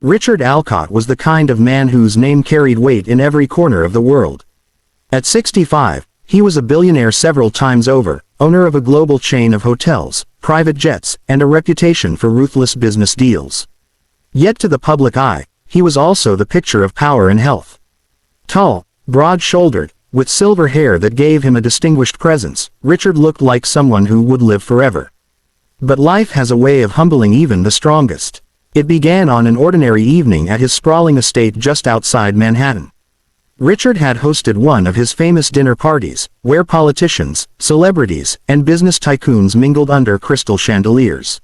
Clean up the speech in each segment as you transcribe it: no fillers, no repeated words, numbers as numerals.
Richard Alcott was the kind of man whose name carried weight in every corner of the world. At 65, he was a billionaire several times over, owner of a global chain of hotels, private jets, and a reputation for ruthless business deals. Yet to the public eye, he was also the picture of power and health. Tall, broad-shouldered, with silver hair that gave him a distinguished presence, Richard looked like someone who would live forever. But life has a way of humbling even the strongest. It began on an ordinary evening at his sprawling estate just outside Manhattan. Richard had hosted one of his famous dinner parties, where politicians, celebrities, and business tycoons mingled under crystal chandeliers.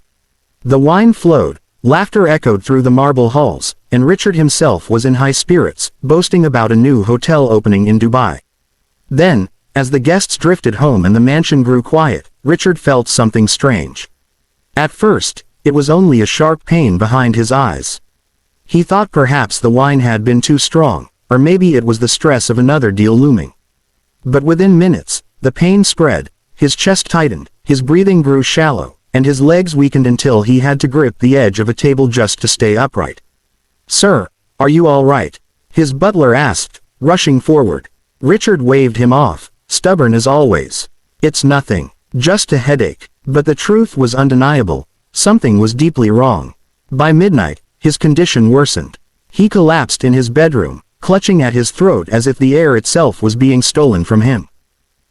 The wine flowed, laughter echoed through the marble halls, and Richard himself was in high spirits, boasting about a new hotel opening in Dubai. Then, as the guests drifted home and the mansion grew quiet, Richard felt something strange. At first, it was only a sharp pain behind his eyes. He thought perhaps the wine had been too strong, or maybe it was the stress of another deal looming. But within minutes, the pain spread, his chest tightened, his breathing grew shallow, and his legs weakened until he had to grip the edge of a table just to stay upright. "Sir, are you all right?" his butler asked, rushing forward. Richard waved him off, stubborn as always. "It's nothing. Just a headache." But the truth was undeniable. Something was deeply wrong. By midnight, his condition worsened. He collapsed in his bedroom, clutching at his throat as if the air itself was being stolen from him.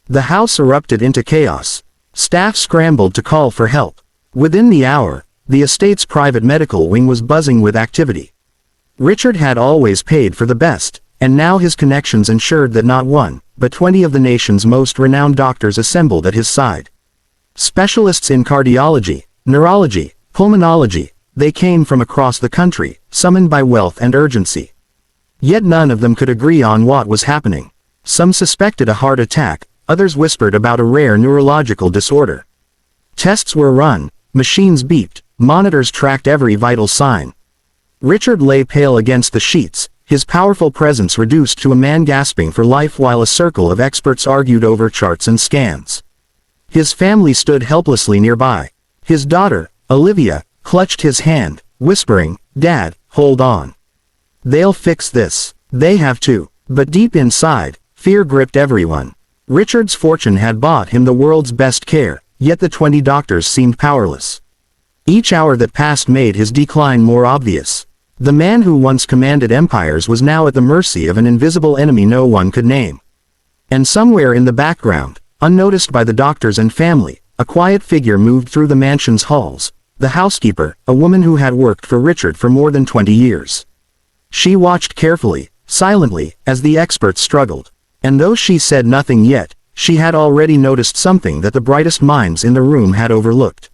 The house erupted into chaos. Staff scrambled to call for help. Within the hour, the estate's private medical wing was buzzing with activity. Richard had always paid for the best, and now his connections ensured that not one, but 20 of the nation's most renowned doctors assembled at his side. Specialists in cardiology, neurology, pulmonology, they came from across the country, summoned by wealth and urgency. Yet none of them could agree on what was happening. Some suspected a heart attack, others whispered about a rare neurological disorder. Tests were run, machines beeped, monitors tracked every vital sign. Richard lay pale against the sheets, his powerful presence reduced to a man gasping for life while a circle of experts argued over charts and scans. His family stood helplessly nearby. His daughter, Olivia, clutched his hand, whispering, "Dad, hold on. They'll fix this." They have to. But deep inside, fear gripped everyone. Richard's fortune had bought him the world's best care, yet the 20 doctors seemed powerless. Each hour that passed made his decline more obvious. The man who once commanded empires was now at the mercy of an invisible enemy no one could name. And somewhere in the background, unnoticed by the doctors and family, a quiet figure moved through the mansion's halls, the housekeeper, a woman who had worked for Richard for more than 20 years. She watched carefully, silently, as the experts struggled. And though she said nothing yet, she had already noticed something that the brightest minds in the room had overlooked.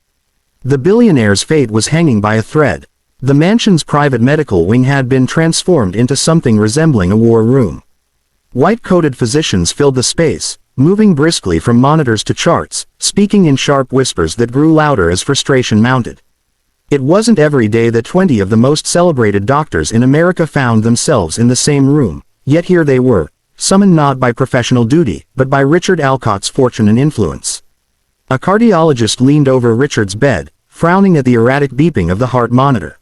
The billionaire's fate was hanging by a thread. The mansion's private medical wing had been transformed into something resembling a war room. White-coated physicians filled the space, moving briskly from monitors to charts, speaking in sharp whispers that grew louder as frustration mounted. It wasn't every day that 20 of the most celebrated doctors in America found themselves in the same room, yet here they were, summoned not by professional duty, but by Richard Alcott's fortune and influence. A cardiologist leaned over Richard's bed, frowning at the erratic beeping of the heart monitor.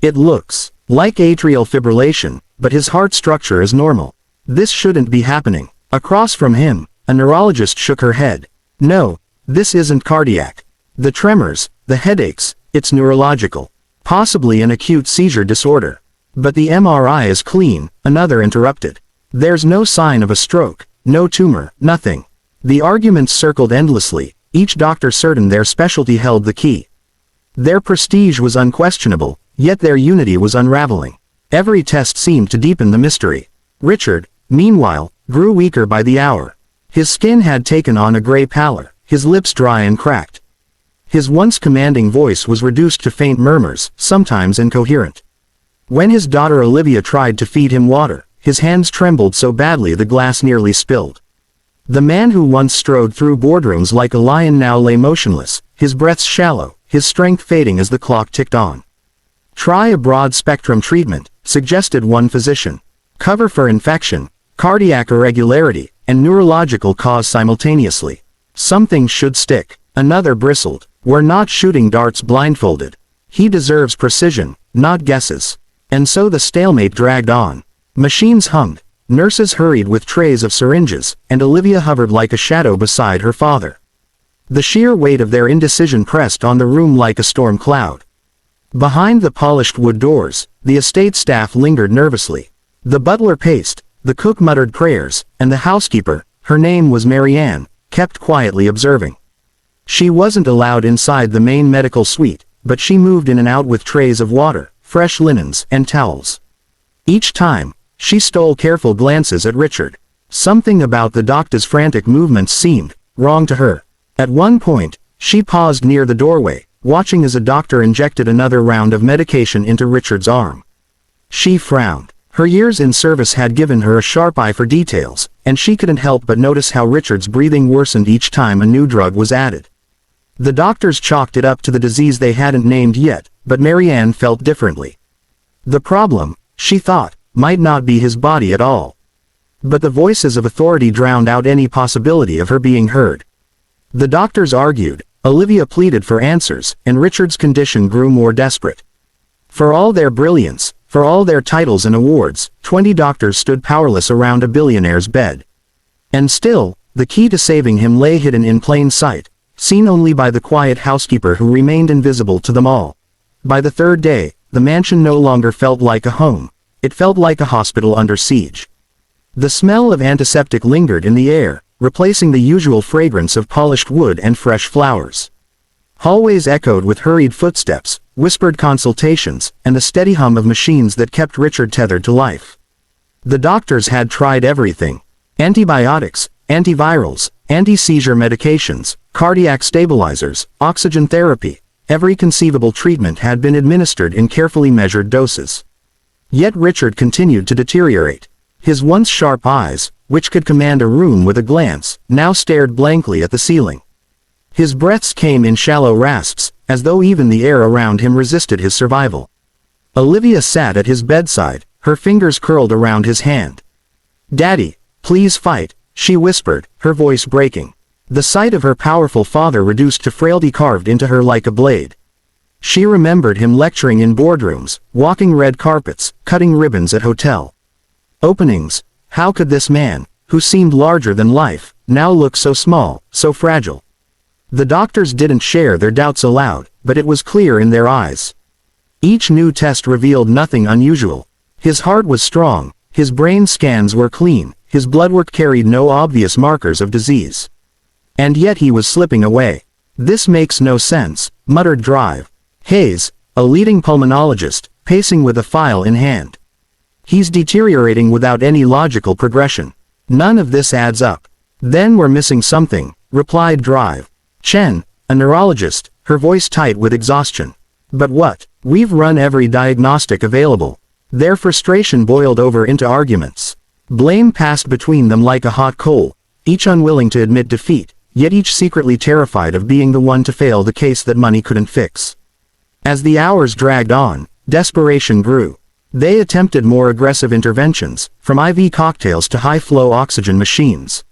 "It looks like atrial fibrillation, but his heart structure is normal. This shouldn't be happening." Across from him, a neurologist shook her head. "No, this isn't cardiac. The tremors, the headaches, it's neurological. Possibly an acute seizure disorder. But the MRI is clean," another interrupted. "There's no sign of a stroke, no tumor, nothing." The arguments circled endlessly, each doctor certain their specialty held the key. Their prestige was unquestionable, yet their unity was unraveling. Every test seemed to deepen the mystery. Richard, meanwhile, grew weaker by the hour. His skin had taken on a gray pallor, his lips dry and cracked. His once commanding voice was reduced to faint murmurs, sometimes incoherent. When his daughter Olivia tried to feed him water, his hands trembled so badly the glass nearly spilled. The man who once strode through boardrooms like a lion now lay motionless, his breaths shallow, his strength fading as the clock ticked on. "Try a broad-spectrum treatment," suggested one physician. "Cover for infection, cardiac irregularity, and neurological cause simultaneously. Something should stick." Another bristled. "We're not shooting darts blindfolded. He deserves precision, not guesses." And so the stalemate dragged on. Machines hummed, nurses hurried with trays of syringes, and Olivia hovered like a shadow beside her father. The sheer weight of their indecision pressed on the room like a storm cloud. Behind the polished wood doors, the estate staff lingered nervously. The butler paced, the cook muttered prayers, and the housekeeper, her name was Marianne, kept quietly observing. She wasn't allowed inside the main medical suite, but she moved in and out with trays of water, fresh linens, and towels. Each time, she stole careful glances at Richard. Something about the doctor's frantic movements seemed wrong to her. At one point, she paused near the doorway, watching as a doctor injected another round of medication into Richard's arm. She frowned. Her years in service had given her a sharp eye for details, and she couldn't help but notice how Richard's breathing worsened each time a new drug was added. The doctors chalked it up to the disease they hadn't named yet, but Marianne felt differently. The problem, she thought, might not be his body at all. But the voices of authority drowned out any possibility of her being heard. The doctors argued, Olivia pleaded for answers, and Richard's condition grew more desperate. For all their brilliance, for all their titles and awards, 20 doctors stood powerless around a billionaire's bed. And still, the key to saving him lay hidden in plain sight, seen only by the quiet housekeeper who remained invisible to them all. By the third day, the mansion no longer felt like a home. It felt like a hospital under siege. The smell of antiseptic lingered in the air, replacing the usual fragrance of polished wood and fresh flowers. Hallways echoed with hurried footsteps, whispered consultations, and the steady hum of machines that kept Richard tethered to life. The doctors had tried everything. Antibiotics, antivirals, anti-seizure medications, cardiac stabilizers, oxygen therapy. Every conceivable treatment had been administered in carefully measured doses. Yet Richard continued to deteriorate. His once sharp eyes, which could command a room with a glance, now stared blankly at the ceiling. His breaths came in shallow rasps, as though even the air around him resisted his survival. Olivia sat at his bedside, her fingers curled around his hand. "Daddy, please fight," she whispered, her voice breaking. The sight of her powerful father reduced to frailty carved into her like a blade. She remembered him lecturing in boardrooms, walking red carpets, cutting ribbons at hotel openings. How could this man, who seemed larger than life, now look so small, so fragile? The doctors didn't share their doubts aloud, but it was clear in their eyes. Each new test revealed nothing unusual. His heart was strong, his brain scans were clean, his bloodwork carried no obvious markers of disease. And yet he was slipping away. "This makes no sense," muttered Drive. Hayes, a leading pulmonologist, pacing with a file in hand. "He's deteriorating without any logical progression. None of this adds up." "Then we're missing something," replied Drive. Chen, a neurologist, her voice tight with exhaustion. "But what? We've run every diagnostic available." Their frustration boiled over into arguments. Blame passed between them like a hot coal, each unwilling to admit defeat, yet each secretly terrified of being the one to fail the case that money couldn't fix. As the hours dragged on, desperation grew. They attempted more aggressive interventions, from IV cocktails to high-flow oxygen machines.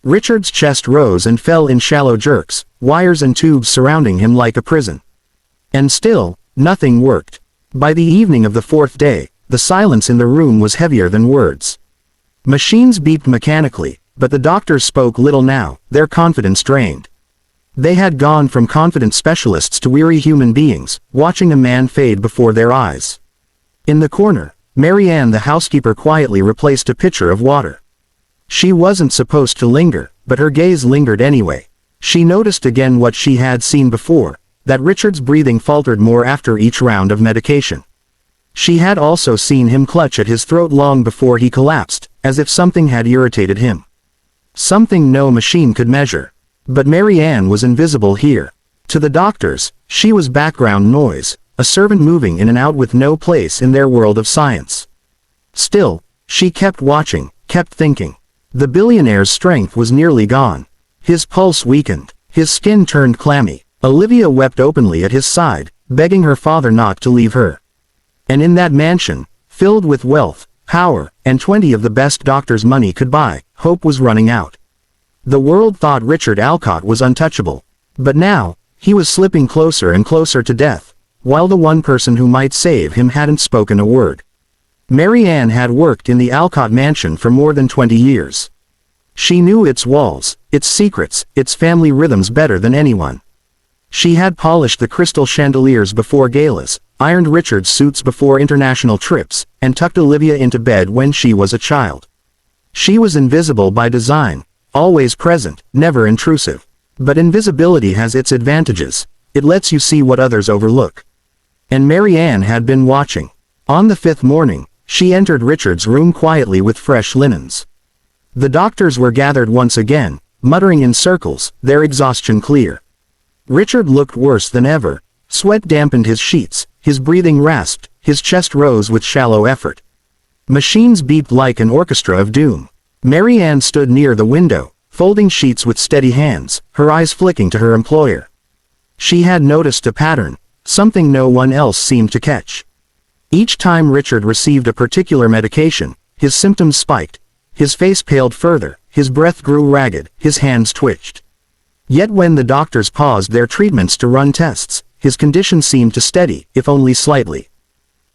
Richard's chest rose and fell in shallow jerks, wires and tubes surrounding him like a prison. And still, nothing worked. By the evening of the fourth day, the silence in the room was heavier than words. Machines beeped mechanically, but the doctors spoke little now, their confidence drained. They had gone from confident specialists to weary human beings, watching a man fade before their eyes. In the corner, Marianne the housekeeper quietly replaced a pitcher of water. She wasn't supposed to linger, but her gaze lingered anyway. She noticed again what she had seen before, that Richard's breathing faltered more after each round of medication. She had also seen him clutch at his throat long before he collapsed, as if something had irritated him. Something no machine could measure. But Marianne was invisible here. To the doctors, she was background noise, a servant moving in and out with no place in their world of science. Still, she kept watching, kept thinking. The billionaire's strength was nearly gone. His pulse weakened, his skin turned clammy. Olivia wept openly at his side, begging her father not to leave her. And in that mansion, filled with wealth, power, and 20 of the best doctors money could buy, hope was running out. The world thought Richard Alcott was untouchable. But now, he was slipping closer and closer to death. while the one person who might save him hadn't spoken a word. Mary Ann had worked in the Alcott mansion for more than 20 years. She knew its walls, its secrets, its family rhythms better than anyone. She had polished the crystal chandeliers before galas, ironed Richard's suits before international trips, and tucked Olivia into bed when she was a child. She was invisible by design, always present, never intrusive. But invisibility has its advantages. It lets you see what others overlook. And Mary Ann had been watching. On the 5th morning, she entered Richard's room quietly with fresh linens. The doctors were gathered once again, muttering in circles, their exhaustion clear. Richard looked worse than ever. Sweat dampened his sheets, his breathing rasped, his chest rose with shallow effort. Machines beeped like an orchestra of doom. Mary Ann stood near the window, folding sheets with steady hands, her eyes flicking to her employer. She had noticed a pattern, something no one else seemed to catch. Each time Richard received a particular medication, his symptoms spiked, his face paled further, his breath grew ragged, his hands twitched. Yet when the doctors paused their treatments to run tests, his condition seemed to steady, if only slightly.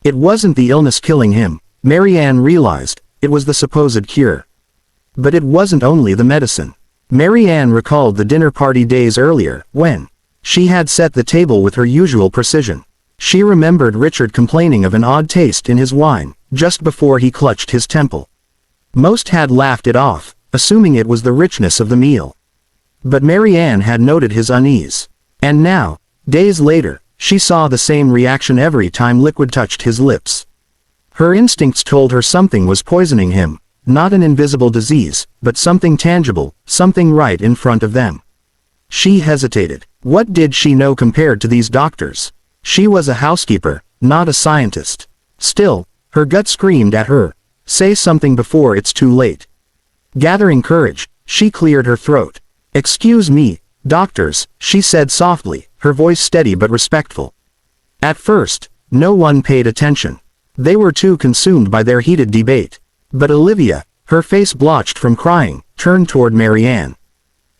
It wasn't the illness killing him, Mary Ann realized, it was the supposed cure. But it wasn't only the medicine. Mary Ann recalled the dinner party days earlier, when she had set the table with her usual precision. She remembered Richard complaining of an odd taste in his wine, just before he clutched his temple. Most had laughed it off, assuming it was the richness of the meal. But Mary Ann had noted his unease. And now, days later, she saw the same reaction every time liquid touched his lips. Her instincts told her something was poisoning him, not an invisible disease, but something tangible, something right in front of them. She hesitated. What did she know compared to these doctors? She was a housekeeper, not a scientist. Still, her gut screamed at her, say something before it's too late. Gathering courage, she cleared her throat. Excuse me, doctors, she said softly, her voice steady but respectful. At first, no one paid attention. They were too consumed by their heated debate. But Olivia, her face blotched from crying, turned toward Mary Ann.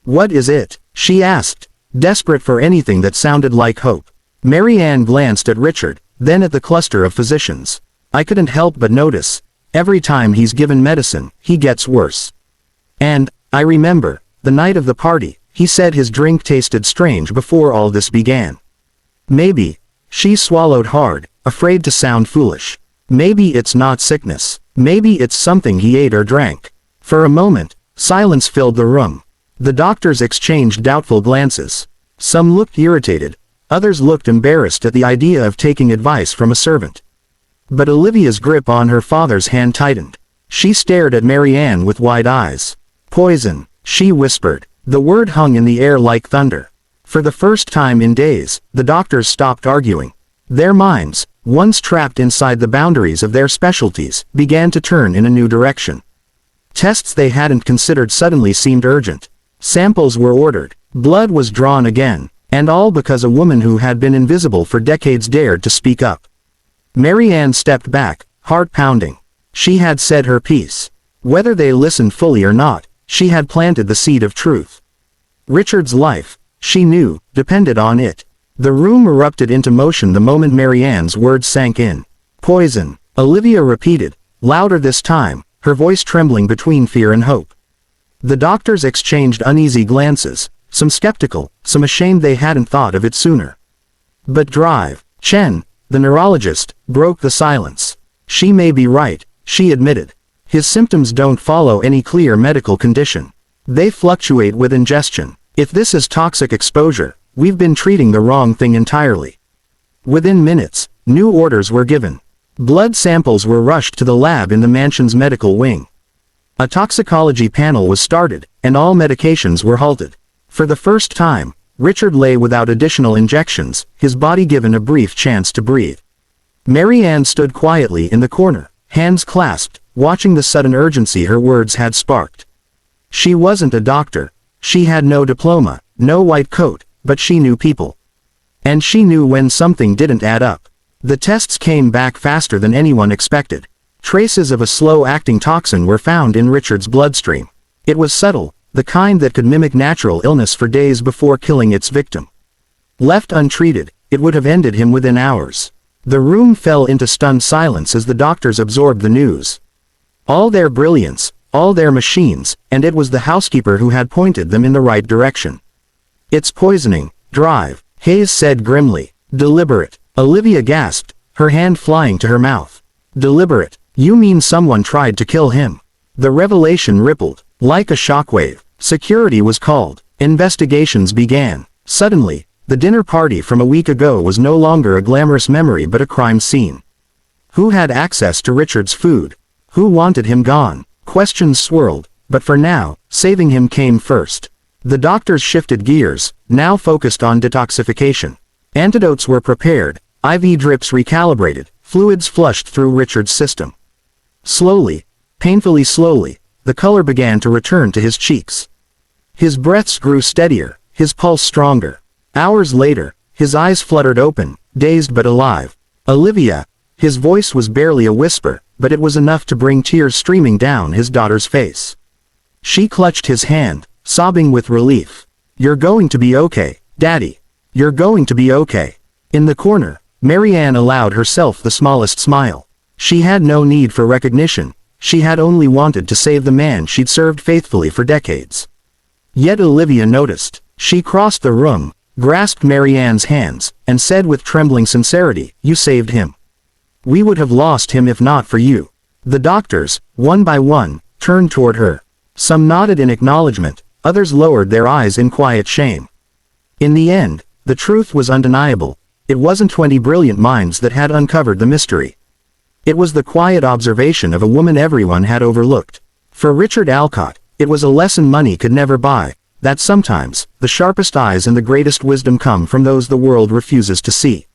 What is it? She asked, desperate for anything that sounded like hope. Mary Ann glanced at Richard, then at the cluster of physicians. I couldn't help but notice. Every time he's given medicine, he gets worse. And, I remember, the night of the party, he said his drink tasted strange before all this began. Maybe. She swallowed hard, afraid to sound foolish. Maybe it's not sickness. Maybe it's something he ate or drank. For a moment, silence filled the room. The doctors exchanged doubtful glances. Some looked irritated, others looked embarrassed at the idea of taking advice from a servant. But Olivia's grip on her father's hand tightened. She stared at Mary Ann with wide eyes. Poison, she whispered. The word hung in the air like thunder. For the first time in days, the doctors stopped arguing. Their minds, once trapped inside the boundaries of their specialties, began to turn in a new direction. Tests they hadn't considered suddenly seemed urgent. Samples were ordered, blood was drawn again, and all because a woman who had been invisible for decades dared to speak up. Mary Ann stepped back, heart pounding. She had said her piece. Whether they listened fully or not, she had planted the seed of truth. Richard's life, she knew, depended on it. The room erupted into motion the moment Mary Ann's words sank in. Poison, Olivia repeated, louder this time, her voice trembling between fear and hope. The doctors exchanged uneasy glances, some skeptical, some ashamed they hadn't thought of it sooner. But Drive, Chen, the neurologist, broke the silence. She may be right, she admitted. His symptoms don't follow any clear medical condition. They fluctuate with ingestion. If this is toxic exposure, we've been treating the wrong thing entirely. Within minutes, new orders were given. Blood samples were rushed to the lab in the mansion's medical wing. A toxicology panel was started, and all medications were halted. For the first time, Richard lay without additional injections, his body given a brief chance to breathe. Mary Ann stood quietly in the corner, hands clasped, watching the sudden urgency her words had sparked. She wasn't a doctor. She had no diploma, no white coat, but she knew people. And she knew when something didn't add up. The tests came back faster than anyone expected. Traces of a slow-acting toxin were found in Richard's bloodstream. It was subtle, the kind that could mimic natural illness for days before killing its victim. Left untreated, it would have ended him within hours. The room fell into stunned silence as the doctors absorbed the news. All their brilliance, all their machines, and it was the housekeeper who had pointed them in the right direction. "It's poisoning, drive," Hayes said grimly. "Deliberate." Olivia gasped, her hand flying to her mouth. "Deliberate? You mean someone tried to kill him?" The revelation rippled. Like a shockwave, security was called. Investigations began. Suddenly, the dinner party from a week ago was no longer a glamorous memory but a crime scene. Who had access to Richard's food? Who wanted him gone? Questions swirled, but for now, saving him came first. The doctors shifted gears, now focused on detoxification. Antidotes were prepared, IV drips recalibrated, fluids flushed through Richard's system. Slowly, painfully slowly, the color began to return to his cheeks. His breaths grew steadier, his pulse stronger. Hours later, his eyes fluttered open, dazed but alive. "Olivia," his voice was barely a whisper, but it was enough to bring tears streaming down his daughter's face. She clutched his hand, sobbing with relief. "You're going to be okay, Daddy. You're going to be okay." In the corner, Marianne allowed herself the smallest smile. She had no need for recognition, she had only wanted to save the man she'd served faithfully for decades. Yet Olivia noticed. She crossed the room, grasped Marianne's hands, and said with trembling sincerity, "You saved him. We would have lost him if not for you." The doctors, one by one, turned toward her. Some nodded in acknowledgement, others lowered their eyes in quiet shame. In the end, the truth was undeniable. It wasn't 20 brilliant minds that had uncovered the mystery. It was the quiet observation of a woman everyone had overlooked. For Richard Alcott, it was a lesson money could never buy, that sometimes, the sharpest eyes and the greatest wisdom come from those the world refuses to see.